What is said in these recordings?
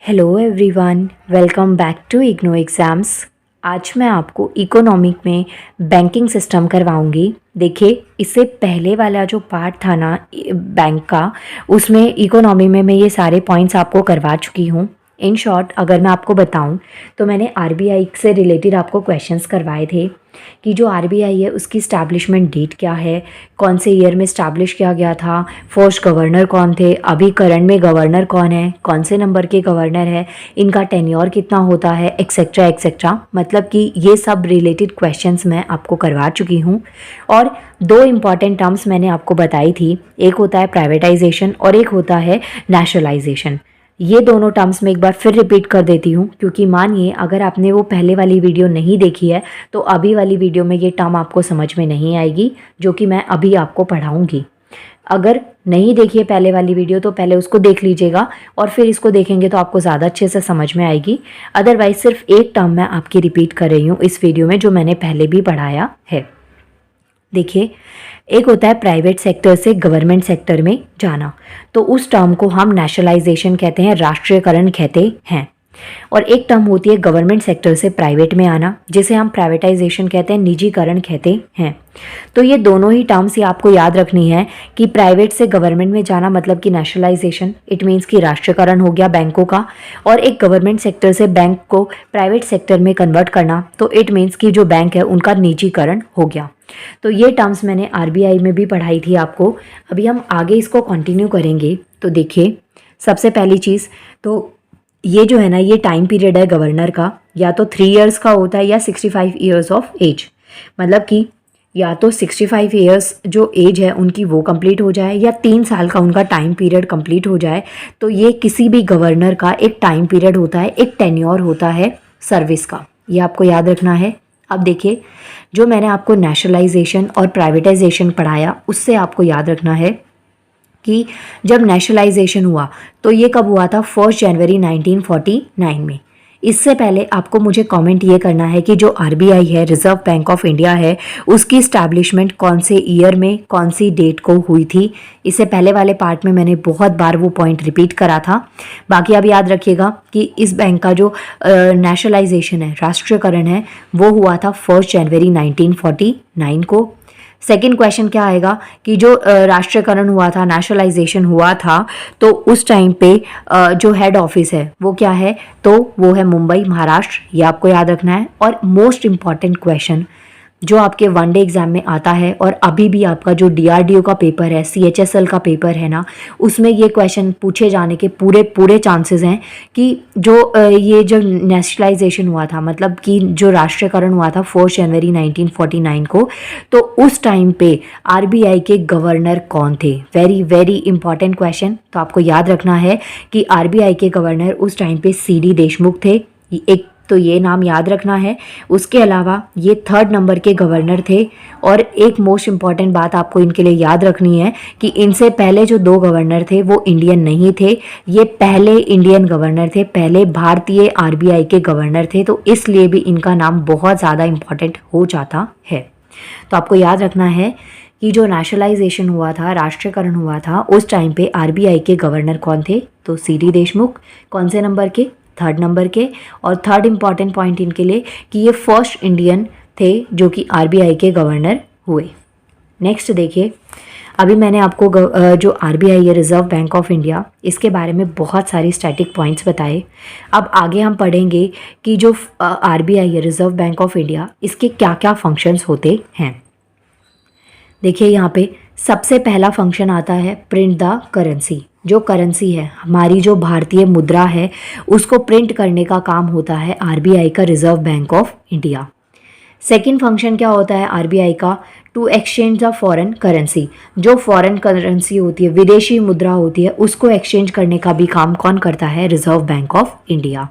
Hello everyone, welcome back to IGNOU exams. आज मैं आपको इकोनॉमिक में बैंकिंग सिस्टम करवाऊंगी। देखिए, इससे पहले वाला जो पार्ट था ना बैंक का, उसमें इकोनॉमी में मैं ये सारे पॉइंट्स आपको करवा चुकी हूँ। इन शॉर्ट अगर मैं आपको बताऊं तो मैंने आरबीआई से रिलेटेड आपको क्वेश्चंस करवाए थे कि जो आरबीआई है उसकी स्टैब्लिशमेंट डेट क्या है, कौन से ईयर में स्टैब्लिश किया गया था, फर्स्ट गवर्नर कौन थे, अभी करंट में गवर्नर कौन है, कौन से नंबर के गवर्नर है, इनका टेन्योर कितना होता है, एक्सेट्रा एक्सेट्रा। मतलब कि ये सब रिलेटेड क्वेश्चंस मैं आपको करवा चुकी हूँ। और दो इम्पॉर्टेंट टर्म्स मैंने आपको बताई थी, एक होता है प्राइवेटाइजेशन और एक होता है नेशनलाइजेशन। ये दोनों टर्म्स मैं एक बार फिर रिपीट कर देती हूँ, क्योंकि मानिए अगर आपने वो पहले वाली वीडियो नहीं देखी है तो अभी वाली वीडियो में ये टर्म आपको समझ में नहीं आएगी, जो कि मैं अभी आपको पढ़ाऊँगी। अगर नहीं देखिए पहले वाली वीडियो तो पहले उसको देख लीजिएगा और फिर इसको देखेंगे तो आपको ज़्यादा अच्छे से समझ में आएगी। अदरवाइज सिर्फ एक टर्म मैं आपकी रिपीट कर रही हूँ इस वीडियो में, जो मैंने पहले भी पढ़ाया है। देखिए, एक होता है प्राइवेट सेक्टर से गवर्नमेंट सेक्टर में जाना, तो उस टर्म को हम नेशनलाइजेशन कहते हैं, राष्ट्रीयकरण कहते हैं। और एक टर्म होती है गवर्नमेंट सेक्टर से प्राइवेट में आना, जिसे हम प्राइवेटाइजेशन कहते हैं, निजीकरण कहते हैं। तो ये दोनों ही टर्म्स ही आपको याद रखनी है कि प्राइवेट से गवर्नमेंट में जाना मतलब कि नेशनलाइजेशन, इट मीन्स कि राष्ट्रीयकरण हो गया बैंकों का, और एक गवर्नमेंट सेक्टर से बैंक को प्राइवेट सेक्टर में कन्वर्ट करना, तो इट मीन्स कि जो बैंक है उनका निजीकरण हो गया। तो ये टर्म्स मैंने आरबीआई में भी पढ़ाई थी आपको। अभी हम आगे इसको कंटिन्यू करेंगे। तो देखिए, सबसे पहली चीज़ तो ये जो है ना, ये टाइम पीरियड है गवर्नर का, या तो 3 इयर्स का होता है या 65 ईयर्स ऑफ एज। मतलब कि या तो 65 ईयर्स जो एज है उनकी वो कंप्लीट हो जाए, या 3 साल का उनका टाइम पीरियड कंप्लीट हो जाए। तो ये किसी भी गवर्नर का एक टाइम पीरियड होता है, एक टेन्योर होता है सर्विस का। ये आपको याद रखना है। अब देखिए, जो मैंने आपको नेशनलाइजेशन और प्राइवेटाइजेशन पढ़ाया उससे आपको याद रखना है कि जब नेशनलाइजेशन हुआ तो ये कब हुआ था, 1 जनवरी 1949 में। इससे पहले आपको मुझे कमेंट ये करना है कि जो आरबीआई है, रिजर्व बैंक ऑफ इंडिया है, उसकी इस्टेब्लिशमेंट कौन से ईयर में, कौन सी डेट को हुई थी। इससे पहले वाले पार्ट में मैंने बहुत बार वो पॉइंट रिपीट करा था। बाकी अब याद रखिएगा कि इस बैंक का जो नेशनलाइजेशन है, राष्ट्रीयकरण है, वो हुआ था 1 जनवरी 1949 को। सेकेंड क्वेश्चन क्या आएगा कि जो राष्ट्रीयकरण हुआ था, नेशनलाइजेशन हुआ था, तो उस टाइम पे जो हेड ऑफिस है वो क्या है, तो वो है मुंबई, महाराष्ट्र। ये आपको याद रखना है। और मोस्ट इम्पॉर्टेंट क्वेश्चन जो आपके वनडे एग्जाम में आता है, और अभी भी आपका जो डीआरडीओ का पेपर है, सीएचएसएल का पेपर है ना, उसमें ये क्वेश्चन पूछे जाने के पूरे पूरे चांसेस हैं कि जो ये जो नेशनलाइजेशन हुआ था, मतलब कि जो राष्ट्रीयकरण हुआ था 4 जनवरी 1949 को, तो उस टाइम पे आरबीआई के गवर्नर कौन थे। Very very important question. तो आपको याद रखना है कि आरबीआई के गवर्नर उस टाइम पे सीडी देशमुख थे। एक तो ये नाम याद रखना है। उसके अलावा ये 3rd नंबर के गवर्नर थे। और एक मोस्ट इम्पॉर्टेंट बात आपको इनके लिए याद रखनी है कि इनसे पहले जो 2 गवर्नर थे वो इंडियन नहीं थे, ये पहले इंडियन गवर्नर थे, पहले भारतीय आरबीआई के गवर्नर थे। तो इसलिए भी इनका नाम बहुत ज़्यादा इम्पॉर्टेंट हो जाता है। तो आपको याद रखना है कि जो नेशनलाइजेशन हुआ था, राष्ट्रीयकरण हुआ था, उस टाइम पे आरबीआई के गवर्नर कौन थे, तो सीडी देशमुख। कौन से नंबर के, 3rd नंबर के। और 3rd इम्पॉर्टेंट पॉइंट इनके लिए कि ये फर्स्ट इंडियन थे जो कि आरबीआई के गवर्नर हुए। नेक्स्ट देखिए, अभी मैंने आपको जो आरबीआई है, रिजर्व बैंक ऑफ इंडिया, इसके बारे में बहुत सारी स्टैटिक पॉइंट्स बताए। अब आगे हम पढ़ेंगे कि जो आरबीआई है, रिजर्व बैंक ऑफ इंडिया, इसके क्या क्या फंक्शंस होते हैं। देखिए, यहाँ पे सबसे पहला फंक्शन आता है प्रिंट द करेंसी। जो करेंसी है, हमारी जो भारतीय मुद्रा है, उसको प्रिंट करने का काम होता है आरबीआई का, Reserve Bank of India. Second function क्या होता है आरबीआई का, to exchange the foreign currency. जो फॉरेन करेंसी होती है, विदेशी मुद्रा होती है, उसको एक्सचेंज करने का भी काम कौन करता है, रिजर्व बैंक ऑफ इंडिया।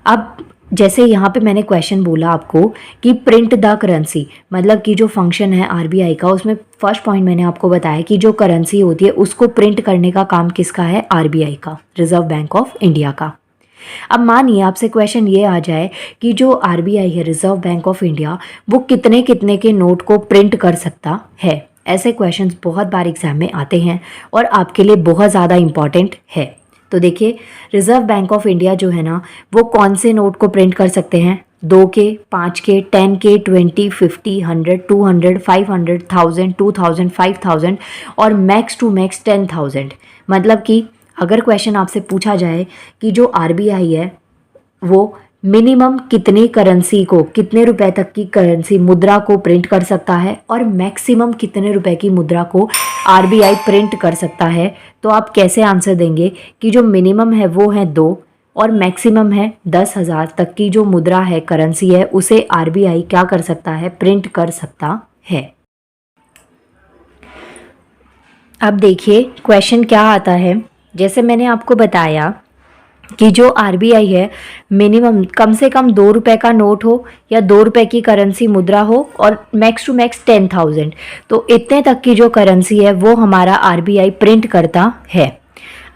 अब जैसे यहाँ पे मैंने क्वेश्चन बोला आपको कि प्रिंट द करेंसी, मतलब कि जो फंक्शन है आरबीआई का, उसमें फर्स्ट पॉइंट मैंने आपको बताया कि जो करेंसी होती है उसको प्रिंट करने का काम किसका है, आरबीआई का, रिजर्व बैंक ऑफ इंडिया का। अब मानिए आपसे क्वेश्चन ये आ जाए कि जो आरबीआई है, रिजर्व बैंक ऑफ इंडिया, वो कितने कितने के नोट को प्रिंट कर सकता है। ऐसे क्वेश्चंस बहुत बार एग्जाम में आते हैं और आपके लिए बहुत ज़्यादा इम्पॉर्टेंट है। तो देखिए रिजर्व बैंक ऑफ इंडिया जो है ना वो कौन से नोट को प्रिंट कर सकते हैं, 2 के, 5 के, 10 के, 20, 50, 100, 200, 500, 1000, 2000, 5000 और मैक्स टू मैक्स 10,000। मतलब कि अगर क्वेश्चन आपसे पूछा जाए कि जो आरबीआई है वो मिनिमम कितनी करेंसी को, कितने रुपए तक की करेंसी मुद्रा को प्रिंट कर सकता है और मैक्सिमम कितने रुपए की मुद्रा को आरबीआई प्रिंट कर सकता है, तो आप कैसे आंसर देंगे कि जो मिनिमम है वो है 2 और मैक्सिमम है 10,000 तक की जो मुद्रा है, करेंसी है, उसे आरबीआई क्या कर सकता है, प्रिंट कर सकता है। अब देखिए क्वेश्चन क्या आता है। जैसे मैंने आपको बताया कि जो आरबीआई है मिनिमम कम से कम 2 रुपए का नोट हो या 2 रुपए की करेंसी मुद्रा हो और मैक्स टू मैक्स 10,000, तो इतने तक की जो करेंसी है वो हमारा आरबीआई प्रिंट करता है।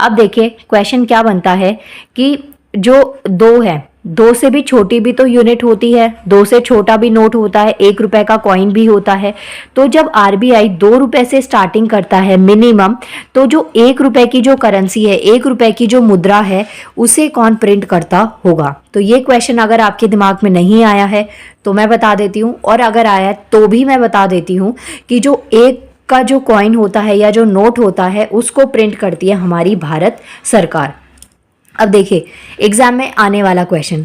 अब देखिए क्वेश्चन क्या बनता है कि जो 2 है, 2 से भी छोटी भी तो यूनिट होती है, 2 से छोटा भी नोट होता है, 1 रुपए का कॉइन भी होता है। तो जब आरबीआई 2 रुपए से स्टार्टिंग करता है मिनिमम, तो जो 1 रुपए की जो करेंसी है, 1 रुपए की जो मुद्रा है, उसे कौन प्रिंट करता होगा। तो ये क्वेश्चन अगर आपके दिमाग में नहीं आया है तो मैं बता देती हूँ, और अगर आया तो भी मैं बता देती हूँ कि जो 1 का जो कॉइन होता है या जो नोट होता है उसको प्रिंट करती है हमारी भारत सरकार। अब देखिए एग्जाम में आने वाला क्वेश्चन,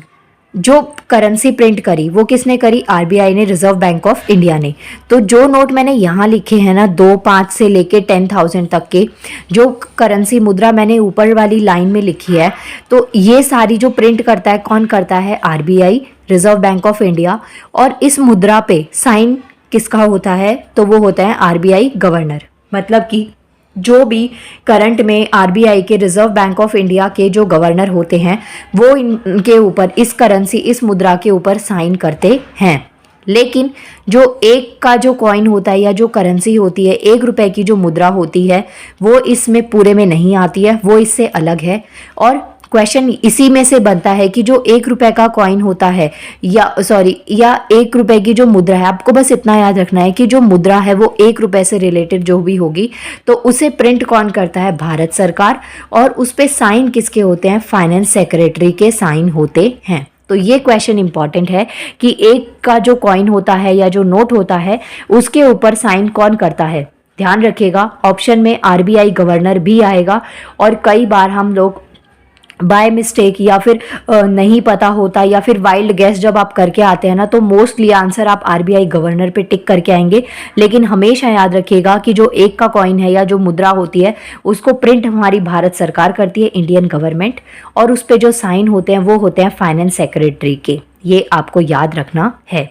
जो करेंसी प्रिंट करी वो किसने करी, आरबीआई ने, रिजर्व बैंक ऑफ इंडिया ने। तो जो नोट मैंने यहाँ लिखे हैं ना 2, 5 से लेके 10,000 तक के जो करेंसी मुद्रा मैंने ऊपर वाली लाइन में लिखी है, तो ये सारी जो प्रिंट करता है कौन करता है, RBI, reserve Bank of India. और इस मुद्रा पे साइन किसका होता है, तो वो होता है आरबीआई गवर्नर। मतलब कि जो भी करंट में आरबीआई के, रिजर्व बैंक ऑफ इंडिया के जो गवर्नर होते हैं वो इनके ऊपर, इस करेंसी, इस मुद्रा के ऊपर साइन करते हैं। लेकिन जो 1 का जो कॉइन होता है या जो करेंसी होती है, 1 रुपए की जो मुद्रा होती है, वो इसमें पूरे में नहीं आती है, वो इससे अलग है। और क्वेश्चन इसी में से बनता है कि जो 1 रुपए का कॉइन होता है या 1 रुपए की जो मुद्रा है, आपको बस इतना याद रखना है कि जो मुद्रा है वो 1 रुपए से रिलेटेड जो भी होगी, तो उसे प्रिंट कौन करता है, भारत सरकार। और उस पे साइन किसके होते हैं, फाइनेंस सेक्रेटरी के साइन होते हैं। तो ये क्वेश्चन इंपॉर्टेंट है कि 1 का जो कॉइन होता है या जो नोट होता है उसके ऊपर साइन कौन करता है। ध्यान रखिएगा ऑप्शन में आरबीआई गवर्नर भी आएगा, और कई बार हम लोग बाय मिस्टेक या फिर नहीं पता होता या फिर वाइल्ड गैस जब आप करके आते हैं ना, तो मोस्टली आंसर आप आरबीआई गवर्नर पे टिक करके आएंगे। लेकिन हमेशा याद रखिएगा कि जो 1 का कॉइन है या जो मुद्रा होती है उसको प्रिंट हमारी भारत सरकार करती है, इंडियन गवर्नमेंट, और उस पर जो साइन होते हैं वो होते हैं फाइनेंस सेक्रेटरी के। ये आपको याद रखना है।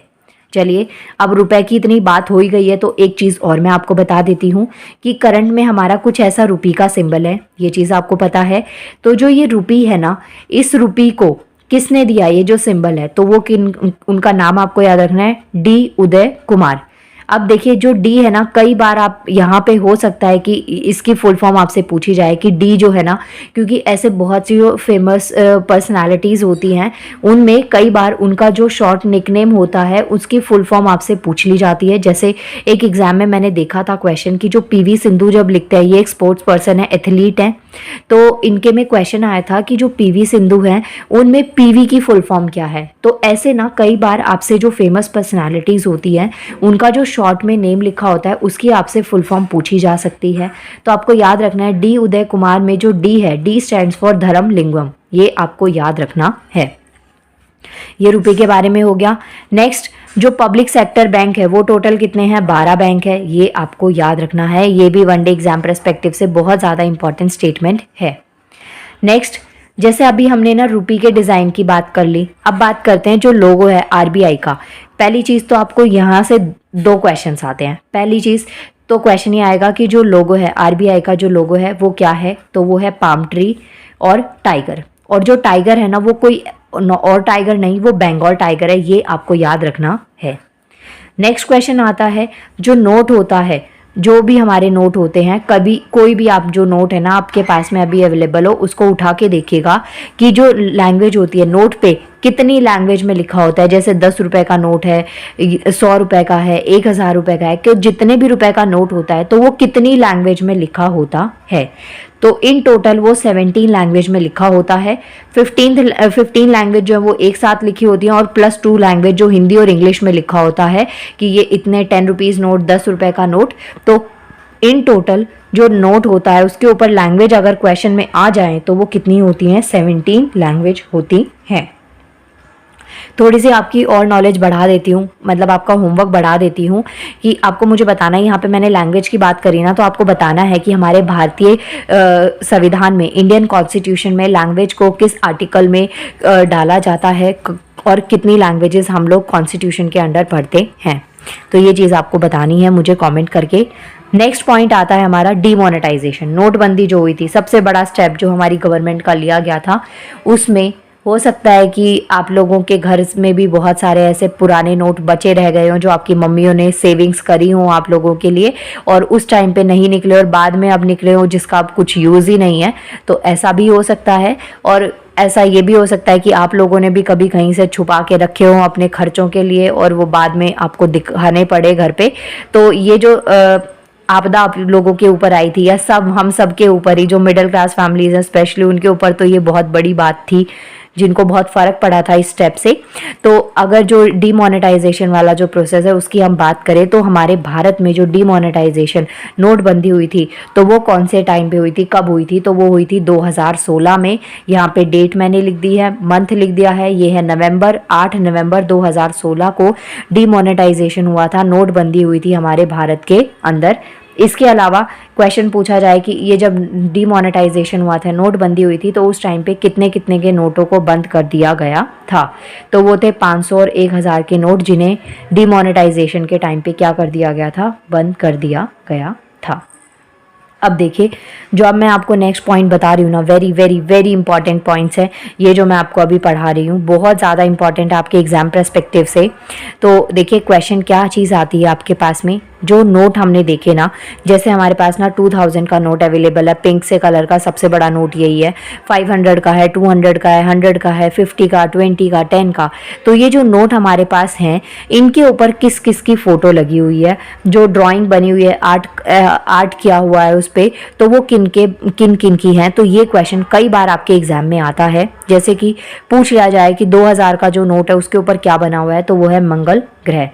चलिए अब रुपए की इतनी बात हो ही गई है तो एक चीज़ और मैं आपको बता देती हूँ कि करंट में हमारा कुछ ऐसा रुपी का सिंबल है, ये चीज़ आपको पता है। तो जो ये रुपी है ना, इस रुपी को किसने दिया, ये जो सिंबल है, तो वो उनका नाम आपको याद रखना है, डी उदय कुमार। अब देखिए जो डी है ना, कई बार आप यहाँ पे हो सकता है कि इसकी फुल फॉर्म आपसे पूछी जाए कि डी जो है ना, क्योंकि ऐसे बहुत सी जो फेमस पर्सनालिटीज़ होती हैं उनमें कई बार उनका जो शॉर्ट निकनेम होता है उसकी फुल फॉर्म आपसे पूछ ली जाती है। जैसे एक एग्जाम में मैंने देखा था क्वेश्चन कि जो पीवी सिंधु जब लिखते हैं, ये एक स्पोर्ट्स पर्सन है, एथलीट हैं, तो इनके में क्वेश्चन आया था कि जो पीवी सिंधु हैं उनमें पीवी की फुल फॉर्म क्या है। तो ऐसे ना कई बार आपसे जो फेमस पर्सनालिटीज़ होती हैं उनका जो शॉर्ट में नेम लिखा होता है उसकी आपसे फुल फॉर्म पूछी जा सकती है। तो आपको याद रखना है डी उदय कुमार में जो डी है, डी स्टैंड्स फॉर धर्म लिंगम, ये आपको याद रखना है। ये रुपए के बारे में हो गया। नेक्स्ट जो पब्लिक सेक्टर बैंक है वो टोटल कितने हैं, 12 बैंक है, ये आपको याद रखना है। ये भी वनडे एग्जाम पर्सपेक्टिव से बहुत ज़्यादा इंपॉर्टेंट स्टेटमेंट है। नेक्स्ट जैसे अभी हमने ना रुपी के डिज़ाइन की बात कर ली, अब बात करते हैं जो लोगो है आरबीआई का। पहली चीज़ तो आपको यहाँ से 2 क्वेश्चंस आते हैं। पहली चीज़ तो क्वेश्चन ये आएगा कि जो लोगो है आरबीआई का, जो लोगो है वो क्या है, तो वो है पाम ट्री और टाइगर। और जो टाइगर है ना वो कोई और टाइगर नहीं, वो बंगाल टाइगर है, ये आपको याद रखना है। नेक्स्ट क्वेश्चन आता है जो नोट होता है, जो भी हमारे नोट होते हैं, कभी कोई भी आप जो नोट है ना आपके पास में अभी अवेलेबल हो उसको उठा के देखिएगा कि जो लैंग्वेज होती है नोट पे कितनी लैंग्वेज में लिखा होता है। जैसे 10 रुपए का नोट है, 100 रुपए का है, 1000 रुपए का है, कि जितने भी रुपए का नोट होता है तो वो कितनी लैंग्वेज में लिखा होता है। तो इन टोटल वो 17 लैंग्वेज में लिखा होता है। 15 लैंग्वेज जो है वो एक साथ लिखी होती हैं और +2 लैंग्वेज जो हिंदी और इंग्लिश में लिखा होता है कि ये इतने 10 रुपीज़ नोट, 10 रुपये का नोट। तो इन टोटल जो नोट होता है उसके ऊपर लैंग्वेज अगर क्वेश्चन में आ जाए तो वो कितनी होती हैं, 17 लैंग्वेज होती हैं। थोड़ी सी आपकी और नॉलेज बढ़ा देती हूँ, मतलब आपका होमवर्क बढ़ा देती हूँ कि आपको मुझे बताना है, यहाँ पे मैंने लैंग्वेज की बात करी ना, तो आपको बताना है कि हमारे भारतीय संविधान में, इंडियन कॉन्स्टिट्यूशन में लैंग्वेज को किस आर्टिकल में डाला जाता है और कितनी लैंग्वेजेस हम लोग कॉन्स्टिट्यूशन के अंडर पढ़ते हैं। तो ये चीज़ आपको बतानी है मुझे कमेंट करके। नेक्स्ट पॉइंट आता है हमारा डीमोनेटाइजेशन। नोटबंदी जो हुई थी, सबसे बड़ा स्टेप जो हमारी गवर्नमेंट का लिया गया था, उसमें हो सकता है कि आप लोगों के घर में भी बहुत सारे ऐसे पुराने नोट बचे रह गए हों जो आपकी मम्मियों ने सेविंग्स करी हों आप लोगों के लिए और उस टाइम पे नहीं निकले और बाद में अब निकले हों जिसका अब कुछ यूज़ ही नहीं है। तो ऐसा भी हो सकता है और ऐसा ये भी हो सकता है कि आप लोगों ने भी कभी कहीं से छुपा के रखे हों अपने खर्चों के लिए और वो बाद में आपको दिखाने पड़े घर पे। तो ये जो आपदा आप लोगों के ऊपर आई थी, या हम सब के ऊपर ही, जो मिडिल क्लास फैमिलीज हैं स्पेशली उनके ऊपर तो ये बहुत बड़ी बात थी, जिनको बहुत फ़र्क पड़ा था इस स्टेप से। तो अगर जो डीमोनेटाइजेशन वाला जो प्रोसेस है उसकी हम बात करें तो हमारे भारत में जो डीमोनेटाइजेशन, नोटबंदी हुई थी, तो वो कौन से टाइम पे हुई थी, कब हुई थी? तो वो हुई थी 2016 में। यहाँ पे डेट मैंने लिख दी है, मंथ लिख दिया है, ये है नवंबर, 8 नवंबर 2016 को डीमोनेटाइजेशन हुआ था, नोटबंदी हुई थी हमारे भारत के अंदर। इसके अलावा क्वेश्चन पूछा जाए कि ये जब डीमोनेटाइजेशन हुआ था, नोटबंदी हुई थी, तो उस टाइम पे कितने कितने के नोटों को बंद कर दिया गया था? तो वो थे 500 और 1000 के नोट, जिन्हें डीमोनेटाइजेशन के टाइम पे क्या कर दिया गया था? बंद कर दिया गया था। अब देखिए, जो अब मैं आपको नेक्स्ट पॉइंट बता रही हूँ ना, very very very important points हैं ये जो मैं आपको अभी पढ़ा रही हूँ, बहुत ज़्यादा इंपॉर्टेंट है आपके एग्जाम पर्सपेक्टिव से। तो देखिए क्वेश्चन क्या चीज़ आती है आपके पास में, जो नोट हमने देखे ना, जैसे हमारे पास ना 2000 का नोट अवेलेबल है, पिंक से कलर का सबसे बड़ा नोट यही है, 500 का है, 200 का है, 100 का है, 50 का, 20 का, 10 का। तो ये जो नोट हमारे पास हैं, इनके ऊपर किस किस की फ़ोटो लगी हुई है, जो ड्राइंग बनी हुई है, आर्ट किया हुआ है उस पर, तो वो किन किन की हैं? तो ये क्वेश्चन कई बार आपके एग्जाम में आता है। जैसे कि पूछ लिया जाए कि 2000 का जो नोट है उसके ऊपर क्या बना हुआ है, तो वो है मंगल ग्रह,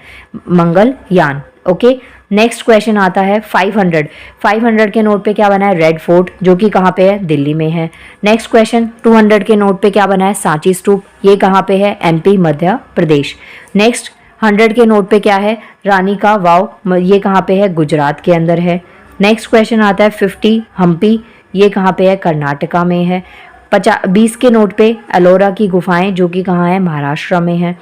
मंगलयान। ओके, नेक्स्ट क्वेश्चन आता है 500 के नोट पे क्या बना है? रेड फोर्ट, जो कि कहाँ पे है? दिल्ली में है। नेक्स्ट क्वेश्चन 200 के नोट पे क्या बना है? सांची स्तूप, ये कहाँ पे है? एमपी, मध्य प्रदेश। नेक्स्ट 100 के नोट पे क्या है? रानी का वाव, ये कहाँ पे है? गुजरात के अंदर है। नेक्स्ट क्वेश्चन आता है 50 हम्पी, ये कहाँ पे है? कर्नाटका में है। 20 के नोट पे एलोरा की गुफाएं, जो कि कहाँ है? महाराष्ट्र में है।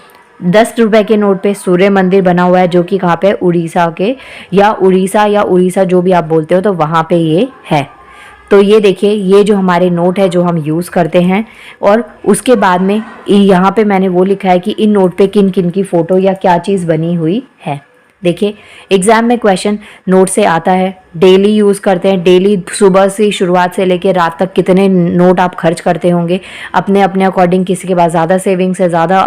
10 रुपए के नोट पे सूर्य मंदिर बना हुआ है, जो कि कहाँ पे? उड़ीसा के, या उड़ीसा जो भी आप बोलते हो, तो वहाँ पे ये है। तो ये देखिए, ये जो हमारे नोट है जो हम यूज़ करते हैं, और उसके बाद में यहाँ पे मैंने वो लिखा है कि इन नोट पे किन किन की फ़ोटो या क्या चीज़ बनी हुई है। देखिए एग्ज़ाम में क्वेश्चन नोट से आता है, डेली यूज़ करते हैं, डेली सुबह से शुरुआत से लेकर रात तक कितने नोट आप खर्च करते होंगे अपने अपने अकॉर्डिंग। किसी के पास ज़्यादा सेविंग्स है, ज़्यादा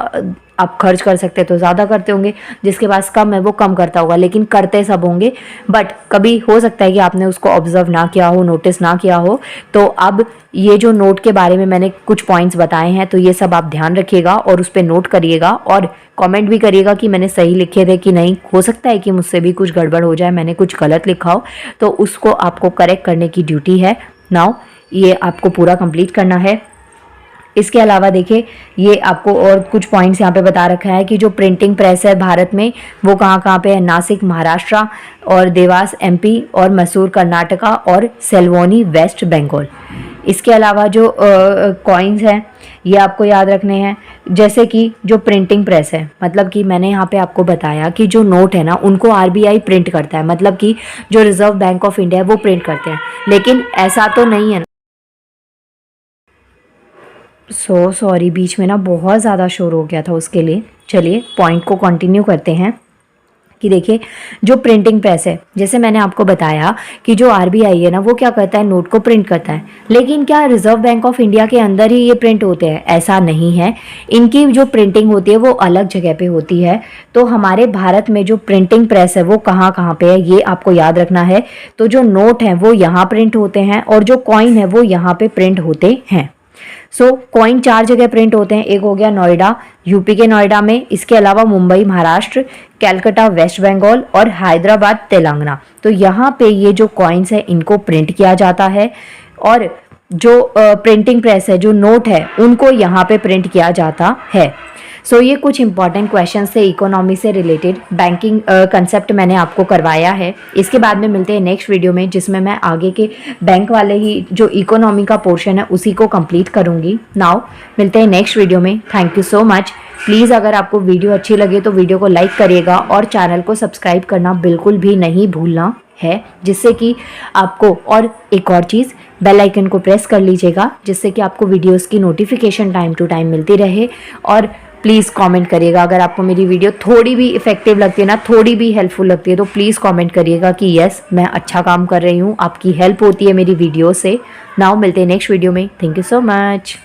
आप खर्च कर सकते हैं तो ज़्यादा करते होंगे, जिसके पास कम है वो कम करता होगा, लेकिन करते सब होंगे। बट कभी हो सकता है कि आपने उसको ऑब्जर्व ना किया हो, नोटिस ना किया हो। तो अब ये जो नोट के बारे में मैंने कुछ पॉइंट्स बताए हैं, तो ये सब आप ध्यान रखिएगा और उस पर नोट करिएगा और कमेंट भी करिएगा कि मैंने सही लिखे थे कि नहीं। हो सकता है कि मुझसे भी कुछ गड़बड़ हो जाए, मैंने कुछ गलत लिखा हो, तो उसको आपको करेक्ट करने की ड्यूटी है। नाउ ये आपको पूरा कंप्लीट करना है। इसके अलावा देखिए, ये आपको और कुछ पॉइंट्स यहाँ पे बता रखा है कि जो प्रिंटिंग प्रेस है भारत में वो कहाँ कहाँ पे है? नासिक महाराष्ट्र, और देवास एमपी, और मैसूर कर्नाटका, और सेल्वोनी वेस्ट बंगाल। इसके अलावा जो कॉइन्स हैं ये आपको याद रखने हैं, जैसे कि जो प्रिंटिंग प्रेस है, मतलब कि मैंने यहाँ पे आपको बताया कि जो नोट है ना उनको आरबीआई प्रिंट करता है, मतलब कि जो रिजर्व बैंक ऑफ इंडिया है वो प्रिंट करते हैं, लेकिन ऐसा तो नहीं है ना। सॉरी, बीच में ना बहुत ज़्यादा शोर हो गया था, उसके लिए चलिए पॉइंट को कंटिन्यू करते हैं कि देखिए जो प्रिंटिंग प्रेस है, जैसे मैंने आपको बताया कि जो आरबीआई है ना वो क्या करता है, नोट को प्रिंट करता है। लेकिन क्या रिजर्व बैंक ऑफ इंडिया के अंदर ही ये प्रिंट होते हैं? ऐसा नहीं है। इनकी जो प्रिंटिंग होती है वो अलग जगह पे होती है। तो हमारे भारत में जो प्रिंटिंग प्रेस है वो कहाँ कहाँ पे है ये आपको याद रखना है। तो जो नोट है वो यहाँ प्रिंट होते हैं और जो कॉइन है वो यहाँ पे प्रिंट होते हैं। कॉइन 4 जगह प्रिंट होते हैं। एक हो गया नोएडा, यूपी के नोएडा में, इसके अलावा मुंबई महाराष्ट्र, कैलकाटा वेस्ट बंगाल और हैदराबाद तेलंगाना। तो यहाँ पे ये जो कॉइन्स है इनको प्रिंट किया जाता है और जो प्रिंटिंग प्रेस है, जो नोट है, उनको यहाँ पे प्रिंट किया जाता है। ये कुछ इंपॉर्टेंट क्वेश्चन थे इकोनॉमी से रिलेटेड, बैंकिंग कंसेप्ट मैंने आपको करवाया है। इसके बाद में मिलते हैं नेक्स्ट वीडियो में, जिसमें मैं आगे के बैंक वाले ही जो इकोनॉमी का पोर्शन है उसी को कंप्लीट करूँगी। नाउ मिलते हैं नेक्स्ट वीडियो में। Thank you so much. Please अगर आपको वीडियो अच्छी लगे तो वीडियो को लाइक करिएगा और चैनल को सब्सक्राइब करना बिल्कुल भी नहीं भूलना है, जिससे कि आपको, और एक और चीज़, बेल आइकन को प्रेस कर लीजिएगा जिससे कि आपको वीडियोस की नोटिफिकेशन टाइम टू टाइम मिलती रहे। और प्लीज़ कमेंट करिएगा अगर आपको मेरी वीडियो थोड़ी भी इफेक्टिव लगती है ना, थोड़ी भी हेल्पफुल लगती है, तो प्लीज़ कमेंट करिएगा कि यस मैं अच्छा काम कर रही हूँ, आपकी हेल्प होती है मेरी वीडियो से। नाउ मिलते हैं नेक्स्ट वीडियो में। Thank you so much.